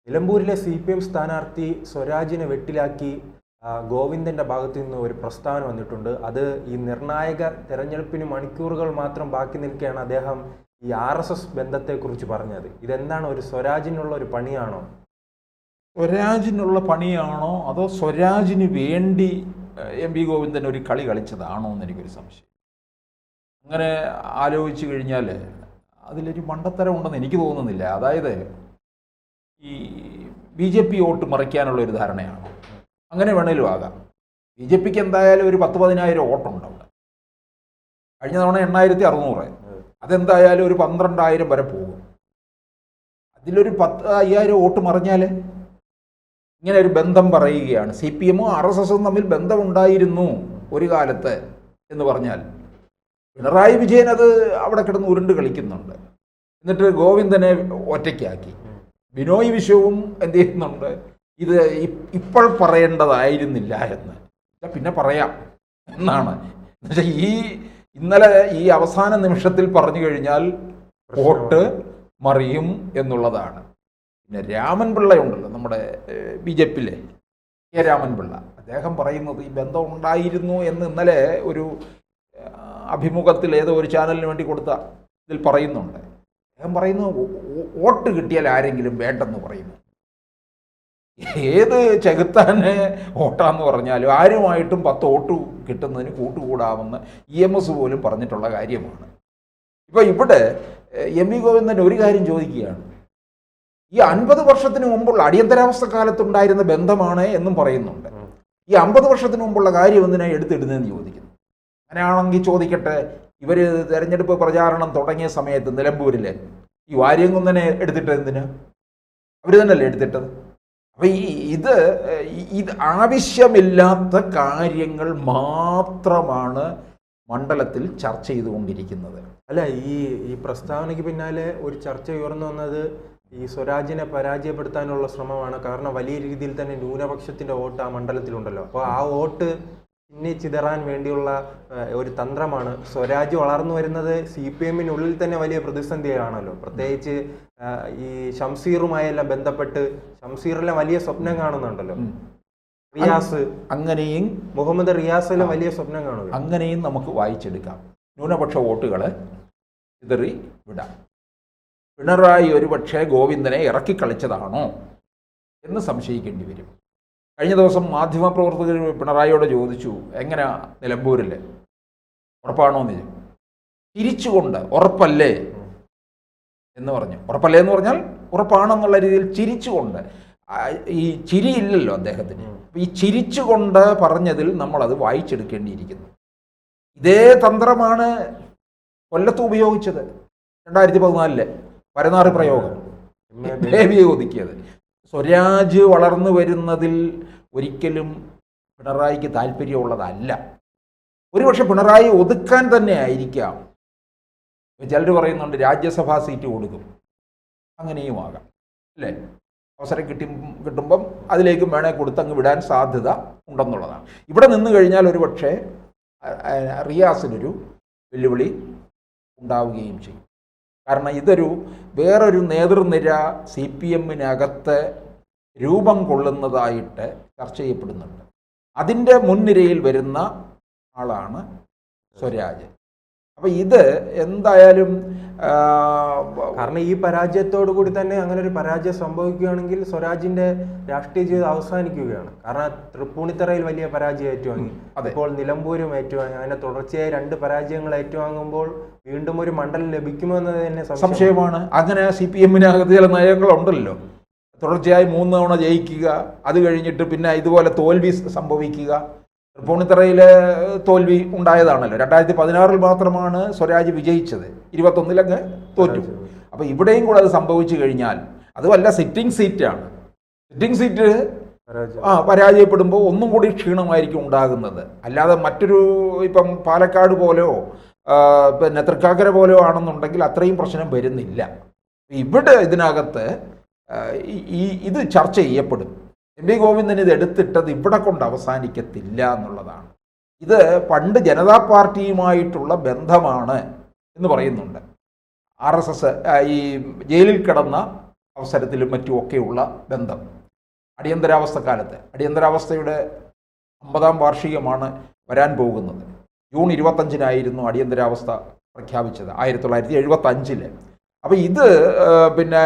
നിലമ്പൂരിലെ CPM സ്ഥാനാർത്ഥി സ്വരാജിനെ വെട്ടിലാക്കി ഗോവിന്ദന്റെ ഭാഗത്തു നിന്ന് ഒരു പ്രസ്താവന വന്നിട്ടുണ്ട്. അത് ഈ നിർണായക തെരഞ്ഞെടുപ്പിന് മണിക്കൂറുകൾ മാത്രം ബാക്കി നിൽക്കെയാണ് അദ്ദേഹം ഈ RSS ബന്ധത്തെക്കുറിച്ച് പറഞ്ഞത്. ഇതെന്താണ്, ഒരു സ്വരാജിനുള്ള ഒരു പണിയാണോ? സ്വരാജിനുള്ള പണിയാണോ അതോ സ്വരാജിന് വേണ്ടി MP ഗോവിന്ദൻ ഒരു കളി കളിച്ചതാണോ എന്ന് എനിക്കൊരു സംശയം. അങ്ങനെ ആലോചിച്ച് കഴിഞ്ഞാൽ അതിലൊരു മണ്ടത്തരം ഉണ്ടെന്ന് എനിക്ക് തോന്നുന്നില്ല. അതായത് ഈ BJP വോട്ട് മറിക്കാനുള്ള ഒരു ധാരണയാണ്. അങ്ങനെ വേണേലും ആകാം. BJPക്ക് എന്തായാലും ഒരു 10,000-10,000 വോട്ടുണ്ട് അവിടെ. കഴിഞ്ഞ തവണ 8,600. അതെന്തായാലും ഒരു 12,000 വരെ പോകും. അതിലൊരു 10,000 വോട്ട് മറിഞ്ഞാൽ ഇങ്ങനെ ഒരു ബന്ധം പറയുകയാണ്. CPM-ഉം RSSും തമ്മിൽ ബന്ധമുണ്ടായിരുന്നു ഒരു കാലത്ത് എന്ന് പറഞ്ഞാൽ പിണറായി വിജയൻ അത് അവിടെ കിടന്ന് ഉരുണ്ട് കളിക്കുന്നുണ്ട്. എന്നിട്ട് ഗോവിന്ദനെ ഒറ്റയ്ക്കാക്കി. ബിനോയ് വിശ്വവും എന്ത് ചെയ്യുന്നുണ്ട്, ഇത് ഇപ്പോൾ പറയേണ്ടതായിരുന്നില്ല എന്ന്. പിന്നെ പറയാം എന്നാണ്. എന്നുവെച്ചാൽ ഇന്നലെ ഈ അവസാന നിമിഷത്തിൽ പറഞ്ഞു കഴിഞ്ഞാൽ വോട്ട് മറിയും എന്നുള്ളതാണ്. പിന്നെ രാമൻപിള്ള ഉണ്ടല്ലോ, നമ്മുടെ BJPയിലെ K. രാമൻപിള്ള, അദ്ദേഹം പറയുന്നത് ഈ ബന്ധം ഉണ്ടായിരുന്നു എന്ന് ഇന്നലെ ഒരു അഭിമുഖത്തിൽ ഏതോ ഒരു ചാനലിന് വേണ്ടി കൊടുത്ത ഇതിൽ പറയുന്നുണ്ട്. അദ്ദേഹം പറയുന്നു വോട്ട് കിട്ടിയാൽ ആരെങ്കിലും വേണ്ടെന്ന് പറയുന്നു. ഏത് ചെകുത്താന് വോട്ടാന്ന് പറഞ്ഞാലും ആരുമായിട്ടും 10 വോട്ട് കിട്ടുന്നതിന് കൂട്ടുകൂടാമെന്ന് EMS പോലും പറഞ്ഞിട്ടുള്ള കാര്യമാണ്. ഇപ്പോൾ ഇവിടെ MP ഗോവിന്ദൻ ഒരു കാര്യം ചോദിക്കുകയാണ്. ഈ 50 വർഷത്തിന് മുമ്പുള്ള അടിയന്തരാവസ്ഥ കാലത്തുണ്ടായിരുന്ന ബന്ധമാണ് എന്നും പറയുന്നുണ്ട്. ഈ 50 വർഷത്തിന് മുമ്പുള്ള കാര്യം എന്തിനാണ് എടുത്തിടുന്നതെന്ന് ചോദിക്കുന്നു. അങ്ങനെയാണെങ്കിൽ ചോദിക്കട്ടെ, ഇവർ തെരഞ്ഞെടുപ്പ് പ്രചാരണം തുടങ്ങിയ സമയത്ത് നിലമ്പൂരിൽ ഈ വാര്യംകുന്നനെ എടുത്തിട്ടത് എന്തിനാ? അവർ തന്നെയല്ലേ എടുത്തിട്ടത്. അപ്പം ഇത് ആവശ്യമില്ലാത്ത കാര്യങ്ങൾ മാത്രമാണ് മണ്ഡലത്തിൽ ചർച്ച ചെയ്തുകൊണ്ടിരിക്കുന്നത്. അല്ല, ഈ പ്രസ്താവനയ്ക്ക് പിന്നാലെ ഒരു ചർച്ച ഉയർന്നു വന്നത് ഈ സ്വരാജിനെ പരാജയപ്പെടുത്താനുള്ള ശ്രമമാണ്. കാരണം വലിയ രീതിയിൽ തന്നെ ന്യൂനപക്ഷത്തിന്റെ വോട്ട് ആ മണ്ഡലത്തിലുണ്ടല്ലോ. അപ്പോൾ ആ വോട്ട് പിന്നെ ചിതറാൻ വേണ്ടിയുള്ള ഒരു തന്ത്രമാണ്. സ്വരാജ് വളർന്നു വരുന്നത് CPM-നുള്ളിൽ തന്നെ വലിയ പ്രതിസന്ധിയാണല്ലോ. പ്രത്യേകിച്ച് ഈ ഷംസീറുമായെല്ലാം ബന്ധപ്പെട്ട് ഷംസീറെല്ലാം വലിയ സ്വപ്നം കാണുന്നുണ്ടല്ലോ. റിയാസ്, അങ്ങനെയും മുഹമ്മദ് റിയാസെല്ലാം വലിയ സ്വപ്നം കാണുക. അങ്ങനെയും നമുക്ക് വായിച്ചെടുക്കാം. ന്യൂനപക്ഷ വോട്ടുകളെ ചിതറി വിടാം. പിണറായി ഒരുപക്ഷെ ഗോവിന്ദനെ ഇറക്കിക്കളിച്ചതാണോ എന്ന് സംശയിക്കേണ്ടി വരും. കഴിഞ്ഞ ദിവസം മാധ്യമപ്രവർത്തകർ പിണറായിയോട് ചോദിച്ചു, എങ്ങനെയാ നിലമ്പൂരിൽ ഉറപ്പാണോ എന്ന് ചോദിച്ചു. ചിരിച്ചുകൊണ്ട് ഉറപ്പല്ലേ എന്ന് പറഞ്ഞു. ഉറപ്പല്ലേ എന്ന് പറഞ്ഞാൽ ഉറപ്പാണെന്നുള്ള രീതിയിൽ ചിരിച്ചുകൊണ്ട്, ഈ ചിരിയില്ലല്ലോ അദ്ദേഹത്തിന്. ഈ ചിരിച്ചുകൊണ്ട് പറഞ്ഞതിൽ നമ്മളത് വായിച്ചെടുക്കേണ്ടിയിരിക്കുന്നു. ഇതേ തന്ത്രമാണ് കൊല്ലത്ത് ഉപയോഗിച്ചത് 2014 പരനാറി പ്രയോഗം, ബേബിയെ ഒതുക്കിയത്. സ്വരാജ് വളർന്നു വരുന്നതിൽ ഒരിക്കലും പിണറായിക്ക് താല്പര്യമുള്ളതല്ല. ഒരുപക്ഷെ പിണറായി ഒതുക്കാൻ തന്നെ ആയിരിക്കാം. ചിലർ പറയുന്നുണ്ട് രാജ്യസഭാ സീറ്റ് കൊടുക്കും, അങ്ങനെയും ആകാം അല്ലേ. അവസരം കിട്ടുമ്പം അതിലേക്കും വേണേൽ കൊടുത്ത് അങ്ങ് വിടാൻ സാധ്യത ഉണ്ടെന്നുള്ളതാണ്. ഇവിടെ നിന്ന് കഴിഞ്ഞാൽ ഒരു പക്ഷേ റിയാസിനൊരു വെല്ലുവിളി ഉണ്ടാവുകയും ചെയ്യും. കാരണം ഇതൊരു വേറൊരു നേതൃനിര CPM-നകത്ത് രൂപം കൊള്ളുന്നതായിട്ട് ചർച്ച ചെയ്യപ്പെടുന്നുണ്ട്. അതിൻ്റെ മുൻനിരയിൽ വരുന്ന ആളാണ് സ്വരാജ്. അപ്പം ഇത് എന്തായാലും കാരണം ഈ പരാജയത്തോടു കൂടി തന്നെ അങ്ങനെ ഒരു പരാജയം സംഭവിക്കുകയാണെങ്കിൽ സ്വരാജിന്റെ രാഷ്ട്രീയ ജീവിതം അവസാനിക്കുകയാണ്. കാരണം തൃപ്പൂണിത്തറയിൽ വലിയ പരാജയം ഏറ്റുവാങ്ങി, ഇപ്പോൾ നിലമ്പൂരും ഏറ്റുവാങ്ങി. അങ്ങനെ തുടർച്ചയായി 2 പരാജയങ്ങൾ ഏറ്റുവാങ്ങുമ്പോൾ വീണ്ടും ഒരു മണ്ഡലം ലഭിക്കുമോ എന്നത് തന്നെ സംശയമാണ്. അങ്ങനെ CPM-നകത്ത് ചില നയങ്ങളുണ്ടല്ലോ. തുടർച്ചയായി 3 തവണ ജയിക്കുക, അത് കഴിഞ്ഞിട്ട് പിന്നെ ഇതുപോലെ തോൽവി സംഭവിക്കുക. തൃപ്പൂണിത്തറയിലെ തോൽവി ഉണ്ടായതാണല്ലോ. 2016 മാത്രമാണ് സ്വരാജ് വിജയിച്ചത്, 21 തോറ്റു. അപ്പോൾ ഇവിടെയും കൂടെ അത് സംഭവിച്ചു കഴിഞ്ഞാൽ, അതുമല്ല സിറ്റിംഗ് സീറ്റാണ്. സിറ്റിംഗ് സീറ്റ് പരാജയപ്പെടുമ്പോൾ ഒന്നും കൂടി ക്ഷീണമായിരിക്കും ഉണ്ടാകുന്നത്. അല്ലാതെ മറ്റൊരു ഇപ്പം പാലക്കാട് പോലെയോ പിന്നെ തൃക്കാക്കര പോലെയോ ആണെന്നുണ്ടെങ്കിൽ അത്രയും പ്രശ്നം വരുന്നില്ല. ഇവിടെ ഇതിനകത്ത് ഇത് ചർച്ച ചെയ്യപ്പെടും. MP ഗോവിന്ദൻ ഇത് എടുത്തിട്ടത് ഇവിടെ കൊണ്ട് അവസാനിക്കത്തില്ല എന്നുള്ളതാണ്. ഇത് പണ്ട് ജനതാ പാർട്ടിയുമായിട്ടുള്ള ബന്ധമാണ് എന്ന് പറയുന്നുണ്ട്. RSS ഈ ജയിലിൽ കിടന്ന അവസരത്തിലും മറ്റുമൊക്കെയുള്ള ബന്ധം. അടിയന്തരാവസ്ഥ കാലത്ത്, അടിയന്തരാവസ്ഥയുടെ 50-ാം വാർഷികമാണ് വരാൻ പോകുന്നത്. ജൂൺ 25-നായിരുന്നു അടിയന്തരാവസ്ഥ പ്രഖ്യാപിച്ചത് 1975. അപ്പോൾ ഇത് പിന്നെ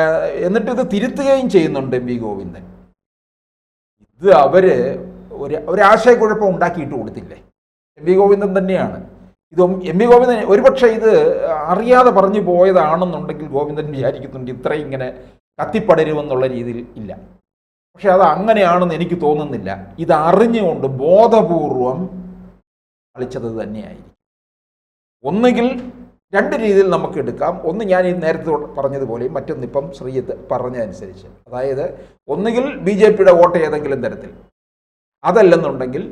എന്നിട്ട് ഇത് തിരുത്തുകയും ചെയ്യുന്നുണ്ട് എം വി ഗോവിന്ദൻ. ഇത് അവർ ഒരു ആശയക്കുഴപ്പം ഉണ്ടാക്കിയിട്ട് കൊടുത്തില്ലേ? എം വി ഗോവിന്ദൻ തന്നെയാണ് ഇത്. എം വി ഗോവിന്ദൻ ഒരുപക്ഷെ ഇത് അറിയാതെ പറഞ്ഞു പോയതാണെന്നുണ്ടെങ്കിൽ ഗോവിന്ദൻ വിചാരിക്കുന്നുണ്ട് ഇത്രയും ഇങ്ങനെ കത്തിപ്പടരുമെന്നുള്ള രീതിയിൽ ഇല്ല. പക്ഷെ അത് അങ്ങനെയാണെന്ന് എനിക്ക് തോന്നുന്നില്ല. ഇത് അറിഞ്ഞുകൊണ്ട് ബോധപൂർവം കളിച്ചത് തന്നെയായിരിക്കും. ഒന്നുകിൽ 2 രീതിയിൽ നമുക്ക് എടുക്കാം. ഒന്ന് ഞാൻ ഈ നേരത്തെ പറഞ്ഞതുപോലെയും മറ്റൊന്നിപ്പം ശ്രീയത്ത് പറഞ്ഞതനുസരിച്ച്, അതായത് ഒന്നുകിൽ BJPയുടെ വോട്ട് ഏതെങ്കിലും തരത്തിൽ, അതല്ലെന്നുണ്ടെങ്കിൽ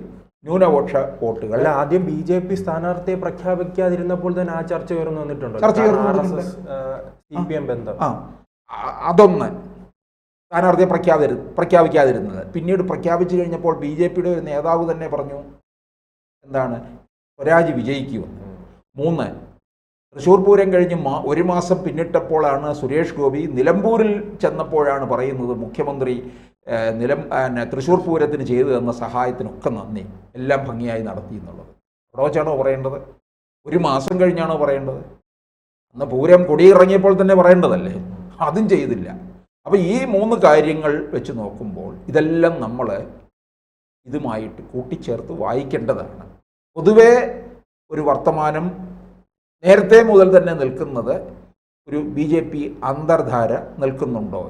ന്യൂനപക്ഷ വോട്ടുകൾ. അല്ല, ആദ്യം BJP സ്ഥാനാർത്ഥിയെ പ്രഖ്യാപിക്കാതിരുന്നപ്പോൾ തന്നെ ആ ചർച്ച ഉയർന്നു വന്നിട്ടുണ്ട്. CPM ബന്ധം. അതൊന്ന് സ്ഥാനാർത്ഥിയെ പ്രഖ്യാപിക്കാതിരുന്നത്. പിന്നീട് പ്രഖ്യാപിച്ചു കഴിഞ്ഞപ്പോൾ BJPയുടെ ഒരു നേതാവ് തന്നെ പറഞ്ഞു എന്താണ്, സ്വരാജ് വിജയിക്കുമെന്ന്. 3, തൃശ്ശൂർ പൂരം കഴിഞ്ഞ് 1 മാസം പിന്നിട്ടപ്പോഴാണ് സുരേഷ് ഗോപി നിലമ്പൂരിൽ ചെന്നപ്പോഴാണ് പറയുന്നത് മുഖ്യമന്ത്രി തൃശ്ശൂർ പൂരത്തിന് ചെയ്തു തന്ന സഹായത്തിനൊക്കെ നന്ദി, എല്ലാം ഭംഗിയായി നടത്തി എന്നുള്ളത്. അവിടെ വെച്ചാണോ പറയേണ്ടത്? 1 മാസം കഴിഞ്ഞാണോ പറയേണ്ടത്? അന്ന് പൂരം കൊടിയിറങ്ങിയപ്പോൾ തന്നെ പറയേണ്ടതല്ലേ? അതും ചെയ്തില്ല. അപ്പോൾ ഈ 3 കാര്യങ്ങൾ വെച്ച് നോക്കുമ്പോൾ ഇതെല്ലാം നമ്മൾ ഇതുമായിട്ട് കൂട്ടിച്ചേർത്ത് വായിക്കേണ്ടതാണ്. പൊതുവേ ഒരു വർത്തമാനം നേരത്തെ മുതൽ തന്നെ നിൽക്കുന്നത് ഒരു BJP അന്തർധാര നിൽക്കുന്നുണ്ടോ?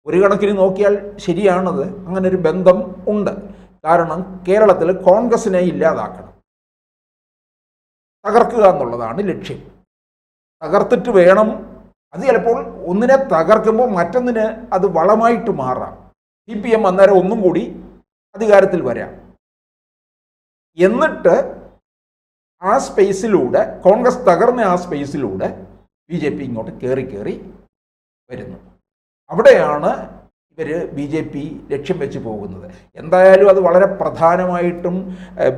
ഒരു കണക്കിന് നോക്കിയാൽ ശരിയാണത്, അങ്ങനെ ഒരു ബന്ധം ഉണ്ട്. കാരണം കേരളത്തിൽ കോൺഗ്രസിനെ ഇല്ലാതാക്കണം, തകർക്കുക എന്നുള്ളതാണ് ലക്ഷ്യം. തകർത്തിട്ട് വേണം, അത് ചിലപ്പോൾ ഒന്നിനെ തകർക്കുമ്പോൾ മറ്റൊന്നിന് അത് വളമായിട്ട് മാറാം. CPM അന്നേരം ഒന്നും കൂടി അധികാരത്തിൽ വരാം. എന്നിട്ട് ആ സ്പേസിലൂടെ, കോൺഗ്രസ് തകർന്ന ആ സ്പേസിലൂടെ BJP ഇങ്ങോട്ട് കയറി വരുന്നു. അവിടെയാണ് ഇവർ BJP ലക്ഷ്യം വെച്ച് പോകുന്നത്. എന്തായാലും അത് വളരെ പ്രധാനമായിട്ടും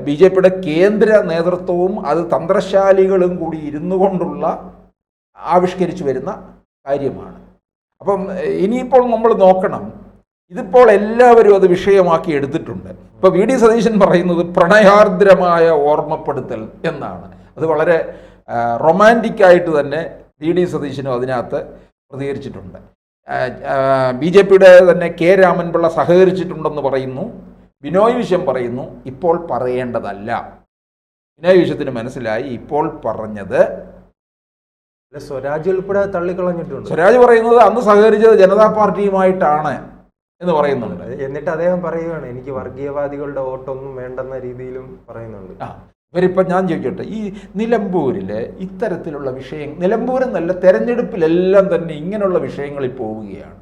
BJPയുടെ കേന്ദ്ര നേതൃത്വവും അത് തന്ത്രശാലികളും കൂടി ഇരുന്നു കൊണ്ടുള്ള ആവിഷ്കരിച്ചു വരുന്ന കാര്യമാണ്. അപ്പം ഇനിയിപ്പോൾ നമ്മൾ നോക്കണം, ഇതിപ്പോൾ എല്ലാവരും അത് വിഷയമാക്കി എടുത്തിട്ടുണ്ട്. ഇപ്പോൾ VD സതീശൻ പറയുന്നത് പ്രണയാർദ്രമായ ഓർമ്മപ്പെടുത്തൽ എന്നാണ്. അത് വളരെ റൊമാൻറ്റിക്കായിട്ട് തന്നെ VD സതീശനും അതിനകത്ത് പ്രതികരിച്ചിട്ടുണ്ട്. BJPയുടെ തന്നെ K രാമൻപിള്ള സഹകരിച്ചിട്ടുണ്ടെന്ന് പറയുന്നു. ബിനോയ് വിശ്വം പറയുന്നു ഇപ്പോൾ പറയേണ്ടതല്ല. ബിനോയ് വിശ്വത്തിന് മനസ്സിലായി ഇപ്പോൾ പറഞ്ഞത്. സ്വരാജ് ഉൾപ്പെടെ തള്ളിക്കളഞ്ഞിട്ടുണ്ട്. സ്വരാജ് പറയുന്നത് അന്ന് സഹകരിച്ചത് ജനതാ പാർട്ടിയുമായിട്ടാണ് എന്ന് പറയുന്നുണ്ട്. എന്നിട്ട് അദ്ദേഹം പറയുകയാണ് എനിക്ക് വർഗീയവാദികളുടെ വോട്ടൊന്നും വേണ്ടെന്ന രീതിയിലും പറയുന്നുണ്ട്. ഇവരിപ്പം ഞാൻ ചോദിക്കട്ടെ, ഈ നിലമ്പൂരിലെ ഇത്തരത്തിലുള്ള വിഷയം, നിലമ്പൂരെന്നല്ല തെരഞ്ഞെടുപ്പിലെല്ലാം തന്നെ ഇങ്ങനെയുള്ള വിഷയങ്ങളിൽ പോവുകയാണ്.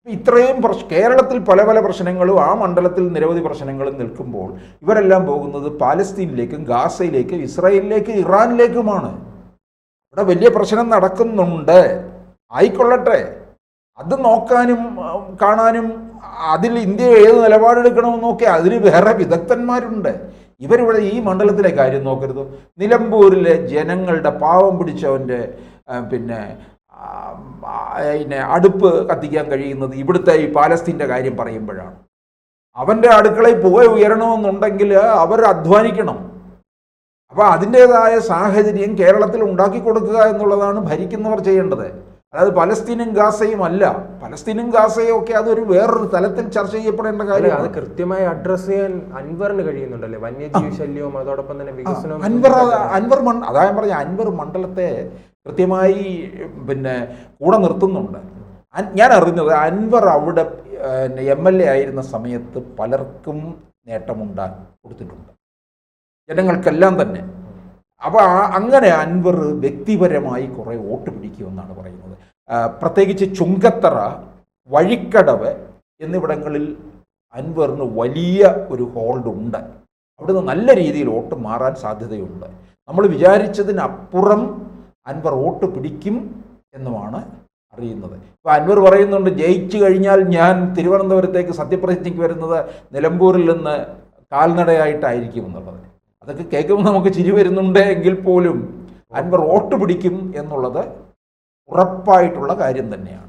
ഇത്രയും കേരളത്തിൽ പല പല പ്രശ്നങ്ങളും ആ മണ്ഡലത്തിൽ നിരവധി പ്രശ്നങ്ങളും നിൽക്കുമ്പോൾ ഇവരെല്ലാം പോകുന്നത് പാലസ്തീനിലേക്കും ഗാസയിലേക്കും ഇസ്രായേലിലേക്കും ഇറാനിലേക്കുമാണ്. ഇവിടെ വലിയ പ്രശ്നം നടക്കുന്നുണ്ട്, ആയിക്കൊള്ളട്ടെ. അത് നോക്കാനും കാണാനും അതിൽ ഇന്ത്യ ഏത് നിലപാടെടുക്കണമെന്ന് നോക്കി അതിന് വേറെ വിദഗ്ധന്മാരുണ്ട്. ഇവരിവിടെ ഈ മണ്ഡലത്തിലെ കാര്യം നോക്കരുത്. നിലമ്പൂരിലെ ജനങ്ങളുടെ പാവം പിടിച്ചവൻ്റെ പിന്നെ അടുപ്പ് കത്തിക്കാൻ കഴിയുന്നത് ഇവിടുത്തെ ഈ പാലസ്തീൻ്റെ കാര്യം പറയുമ്പോഴാണ്. അവൻ്റെ അടുക്കളയിൽ പുക ഉയരണമെന്നുണ്ടെങ്കിൽ അവർ അധ്വാനിക്കണം. അപ്പോൾ അതിൻ്റേതായ സാഹചര്യം കേരളത്തിൽ ഉണ്ടാക്കി കൊടുക്കുക എന്നുള്ളതാണ് ഭരിക്കുന്നവർ ചെയ്യേണ്ടത്. അതായത് പലസ്തീനും ഗാസയും അല്ല. പലസ്തീനും ഗാസയും ഒക്കെ അതൊരു വേറൊരു തലത്തിൽ ചർച്ച ചെയ്യപ്പെടേണ്ട കാര്യമാണ്. അത് കൃത്യമായി അഡ്രസ് ചെയ്യാൻ അൻവറിന് കഴിയുന്നുണ്ടല്ലേ? വന്യജീവി ശല്യവും അതോടൊപ്പം തന്നെ വികസനവും. അതാ ഞാൻ പറഞ്ഞ അൻവർ മണ്ഡലത്തെ കൃത്യമായി പിന്നെ കൂടെ നിർത്തുന്നുണ്ട്. ഞാൻ അറിഞ്ഞത് അൻവർ അവിടെ MLA ആയിരുന്ന സമയത്ത് പലർക്കും നേട്ടമുണ്ടാക്കി കൊടുത്തിട്ടുണ്ട്, ജനങ്ങൾക്കെല്ലാം തന്നെ. അപ്പോൾ അങ്ങനെ അൻവർ വ്യക്തിപരമായി കുറേ വോട്ട് പിടിക്കുമെന്നാണ് പറയുന്നത്. പ്രത്യേകിച്ച് ചുങ്കത്തറ, വഴിക്കടവ് എന്നിവിടങ്ങളിൽ അൻവറിന് വലിയ ഒരു ഹോൾഡ് ഉണ്ട്. അവിടുന്ന് നല്ല രീതിയിൽ വോട്ട് മാറാൻ സാധ്യതയുണ്ട്. നമ്മൾ വിചാരിച്ചതിനപ്പുറം അൻവർ വോട്ട് പിടിക്കും എന്നുമാണ് അറിയുന്നത്. ഇപ്പോൾ അൻവർ പറയുന്നുണ്ട് ജയിച്ചു കഴിഞ്ഞാൽ ഞാൻ തിരുവനന്തപുരത്തേക്ക് സത്യപ്രതിജ്ഞയ്ക്ക് വരുന്നത് നിലമ്പൂരിൽ നിന്ന് കാൽനടയായിട്ടായിരിക്കും എന്നുള്ളത്. അതൊക്കെ കേൾക്കുമ്പോൾ നമുക്ക് ചിരി വരുന്നുണ്ട് എങ്കിൽ പോലും അൻവർ വോട്ട് പിടിക്കും എന്നുള്ളത് ഉറപ്പായിട്ടുള്ള കാര്യം തന്നെയാണ്.